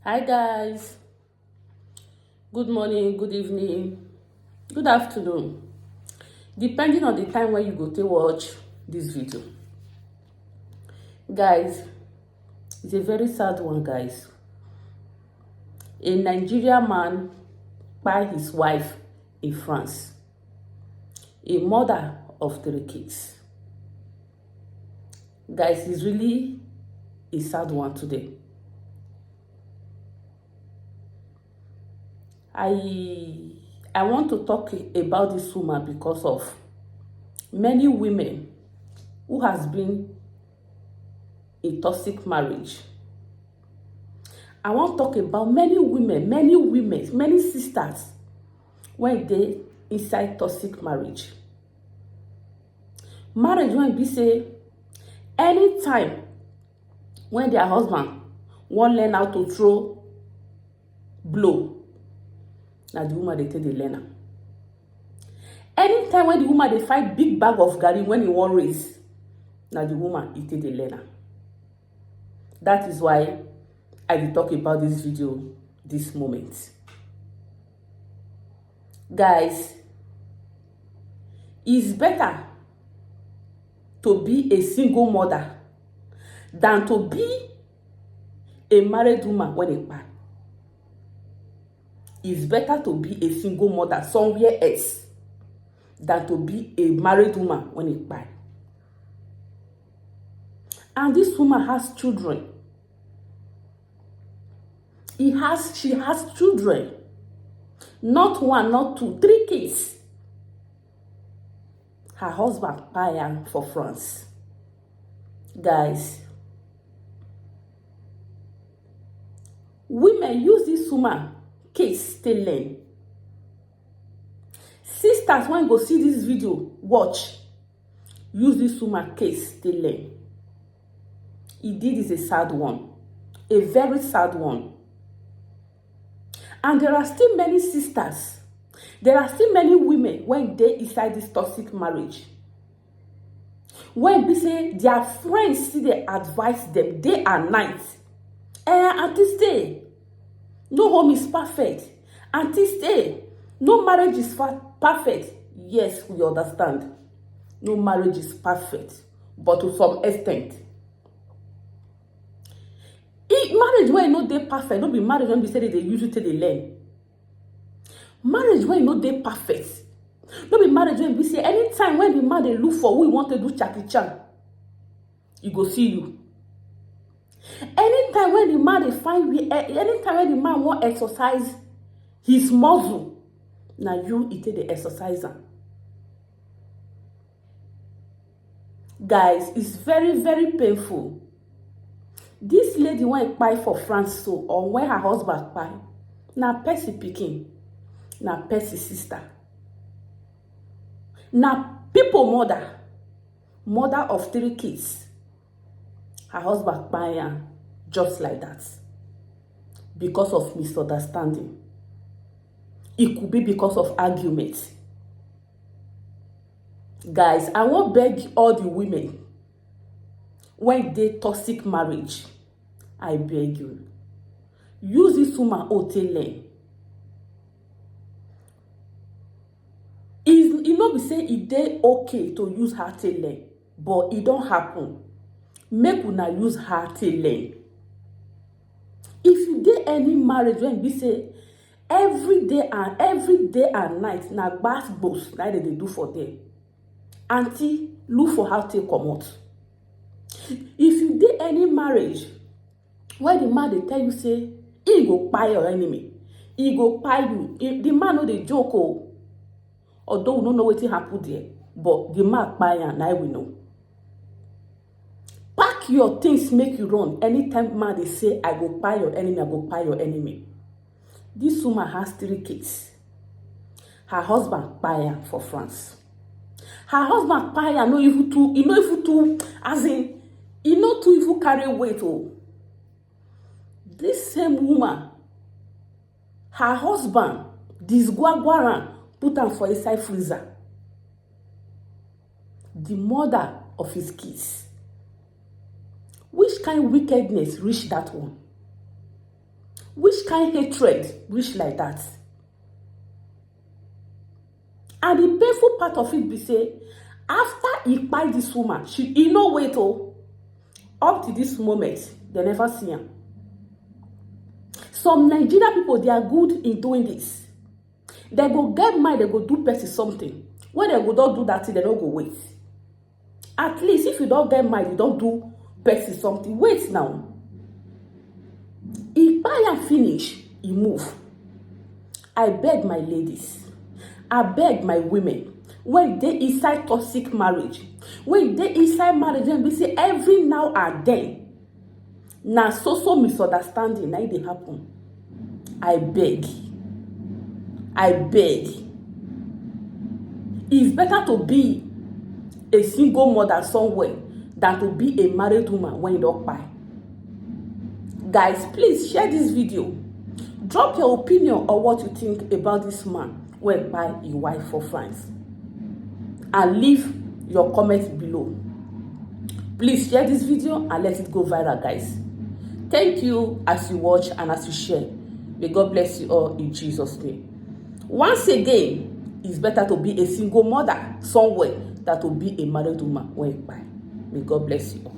Hi guys, good morning, good evening, good afternoon, depending on the time when you go to watch this video. Guys, it's a very sad one, guys. A Nigerian man by his wife in France, a mother of 3 kids. Guys, it's really a sad one today. I want to talk about this woman because of many women who has been in toxic marriage. I want to talk about many women, many sisters when they inside toxic marriage. Marriage when be say anytime when their husband won't learn how to throw blow, na the woman they take the learner. Anytime when the woman they find big bag of garri when he won't raise, na the woman he take the learner. That is why I will talk about this video this moment. Guys, it's better to be a single mother than to be a married woman when it buy. It's better to be a single mother somewhere else than to be a married woman when it buy. And this woman has children. She has children. Not 1, not 2, 3 kids. Her husband buy her for France. Guys, women use this woman case to learn. Sisters, when you go see this video, watch. Use this woman case to learn. Indeed, is a sad one. A very sad one. And there are still many sisters. There are still many women when they inside this toxic marriage. When we say their friends see they advise them day and night. Auntie stay. No home is perfect. Auntie stay. No marriage is perfect. Yes, we understand. No marriage is perfect. But to some extent. Marriage when no dey perfect, no be marriage when be say they use it till they learn. Marriage when no dey perfect, no be marriage when be say anytime when the man they look for who he want to do Jackie Chan, he go see you. Anytime when the man they find, anytime when the man want exercise his muscle, now you it take the exerciser. Guys, it's very, very painful. This lady went buy for France so, or when her husband buy, na Percy pikin, na Percy sister, na people mother of 3 kids. Her husband buy her just like that because of misunderstanding. It could be because of argument. Guys, I won't beg all the women. When they toxic marriage, I beg you, use this woman learn. It not be say it dey okay to use her to learn, but it don't happen. Make una use her to learn. If you dey any marriage when be say every day and night na gbas gbos na they do for them, auntie look for how to come out. If you did any marriage where the man they tell you say he go buy your enemy, he go buy you. The man know the joke, oh, although we don't know what happened there, but the man buy and I will know. Pack your things, make you run. Anytime man they say I go buy your enemy, I go buy your enemy. This woman has 3 kids. Her husband buy her for France. Her husband buy her no even too, as in. He not to even carry weight. Oh, this same woman, her husband, this guaguaran, put her for inside freezer. The mother of his kids. Which kind of wickedness reach that one? Which kind hatred reach like that? And the painful part of it be say, after he kpai this woman, he no wait oh. Up to this moment, they never see her. Some Nigerian people, they are good in doing this. They go get mad, they go do person something. When they go don't do that thing, they don't go wait. At least if you don't get mad, you don't do person something. Wait now. If I am finish, he move. I beg my ladies. I beg my women. When they inside toxic marriage, when they inside marriage, when we say every now and then, na so misunderstanding na dey happen. I beg. It's better to be a single mother somewhere than to be a married woman when you don't buy. Guys, please share this video. Drop your opinion on what you think about this man when buy his wife for France. And leave your comments below. Please share this video and let it go viral, guys. Thank you as you watch and as you share. May God bless you all in Jesus' name. Once again, it's better to be a single mother somewhere than to be a married woman when you buy. May God bless you all.